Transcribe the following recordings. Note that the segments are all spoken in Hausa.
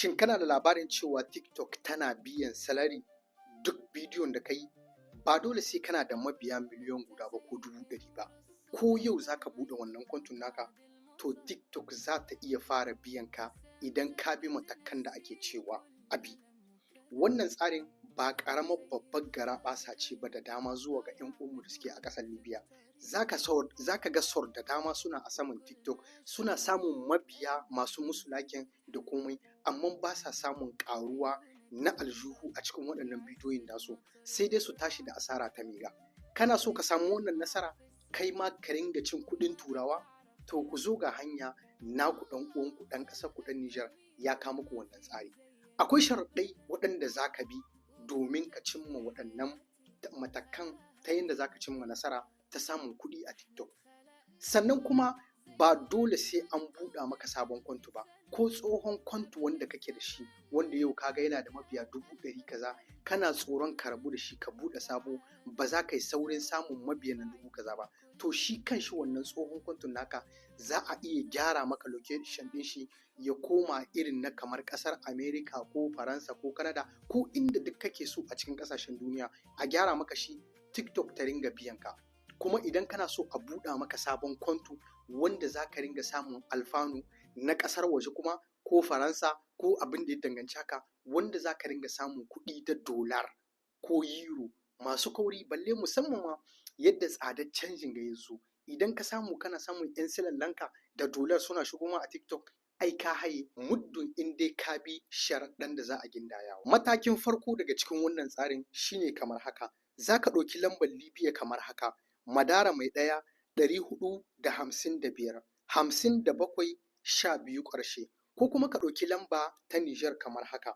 Shin kana da labarin cewa TikTok tana biyan salari duk bidiyon da ka yi? Ba dole sai kana da mabiya miliyan guda ba ko 100,000 ba. Ko yau za ka buɗe wannan konton naka, to TikTok za ta iya fara biyan ka idan ka bi matakan da ake cewa a bi. Wannan tsarin ba ƙaramar babbar garaɓasa ce ba da dama zuwa ga 'yan uwanmu da suke a ƙasar Libya. Za ka ga sor da dama suna a saman TikTok, suna samun mabiya masu musu lakin da komai, amma ba sa samun ƙaruwa na aljihu a cikin waɗannan bidiyoyin nasu, sai dai su tashi da asara ta mega. Kana so ka samu wannan nasara, kai ma ka ringa cin kuɗin turawa? To ku zo ga hanya, naku ɗan uwanku ɗan ƙasar ku ɗan Nijar ya kawo muku wannan tsari. Akwai sharaɗai waɗanda za ka bi domin ka cimma waɗannan matakan ta yadda za ka cimma nasara ta samun kuɗi a TikTok. Sannan kuma ba dole sai an buɗa maka sabon konto ba, ko tsohon konto wanda kake da shi, wanda yau kaga yana da mabiya 100,000 kaza, kana tsoron ka rabu da shi ka buɗe sabo, ba za ka yi saurin samun mabiyan nan 10,000 kaza ba. To shi kanshi wannan tsohon konton naka za a iya gyara maka location ɗin shi ya koma irin na kamar ƙasar America ko Faransa ko Canada ko inda duk kake so a cikin ƙasashen duniya, a gyara maka shi, TikTok ta ringa biyan ka. Kuma idan kana so a buɗa maka sabon konto wanda za ka ringa samun alfanu na ƙasar waje kuma ko Faransa ko abin da ya danganci haka, wanda za ka ringa samun kuɗi da dolar ko euro masu kauri, balle musamman ma yadda tsadar canjin ga ya zo. Idan ka samu kana samun 'yan silallanka da dolar suna shigo ma a TikTok, ai ka haye muddin in dai ka bi sharaɗan da za a gindayawa. Matakin farko daga cikin wannan tsarin shine kamar haka: za ka ɗauki lambar Libya kamar haka: Madara mai ɗaya 455 57 12 ƙarshe, ko kuma ka ɗauki lamba ta Nijar kamar haka: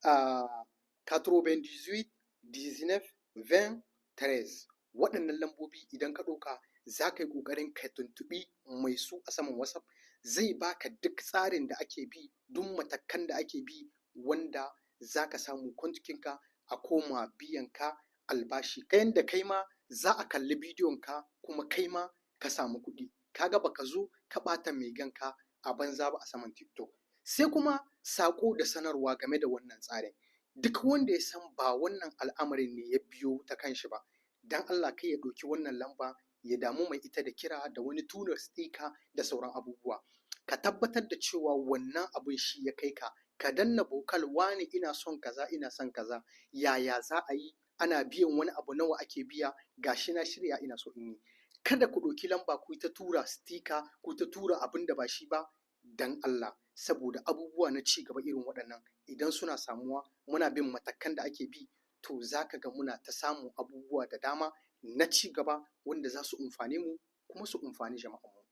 98 19 20 13. Waɗannan lambobi idan ka ɗauka, za ka yi ƙoƙarin ka tuntuɓi mai su a saman WhatsApp, zai baka duk tsarin da ake bi, duk matakan da ake bi, wanda za ka samu kontikinka a koma biyan ka albashi, ta yanda kai ma za a kalli bidiyon ka kuma kai ma ka samu kuɗi. Kaga baka zo ka ɓata meganka a banza ba a saman TikTok. Sai kuma saƙo da sanarwa game da wannan tsarin: duk wanda ya san ba wannan al'amarin ne ya biyo ta kanshi ba, dan Allah kai ya ɗauki wannan lamba ya damu mai ita da kira da wani tura sticker da sauran abubuwa. Ka tabbatar da cewa wannan abun shi ya kai ka, ka danna bokal wane ina son kaza ina son kaza, yaya za a yi, ana biyan wani abu, nawa ake biya, gashi na shirya ina so in yi. Kada ku ɗauki lamba ku yi ta tura sticker, ku ta tura abin da ba shi ba, dan Allah, saboda abubuwa na ci gaba irin waɗannan idan suna samuwa muna bin matakan da ake bi, to za ka ga muna ta samun abubuwa da dama na ci gaba wanda za su umfane mu kuma su umfani jama'anmu.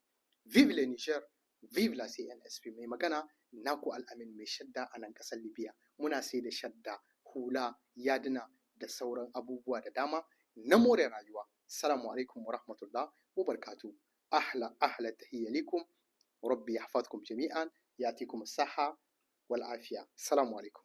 Vive le Niger, vive la CNSP. Mai magana naku Al'amin mai shadda a nan ƙasar Libya. Muna sai da shadda, hula, yaduna da sauran abubuwa da dama na more rayuwa. Assalamu alaikum wa rahmatullah wa barakatuh. Ahla tahiyya likum. Rabbi yahfazkum jami'an, yatikum as-sahha wal afiya. Assalamu alaikum.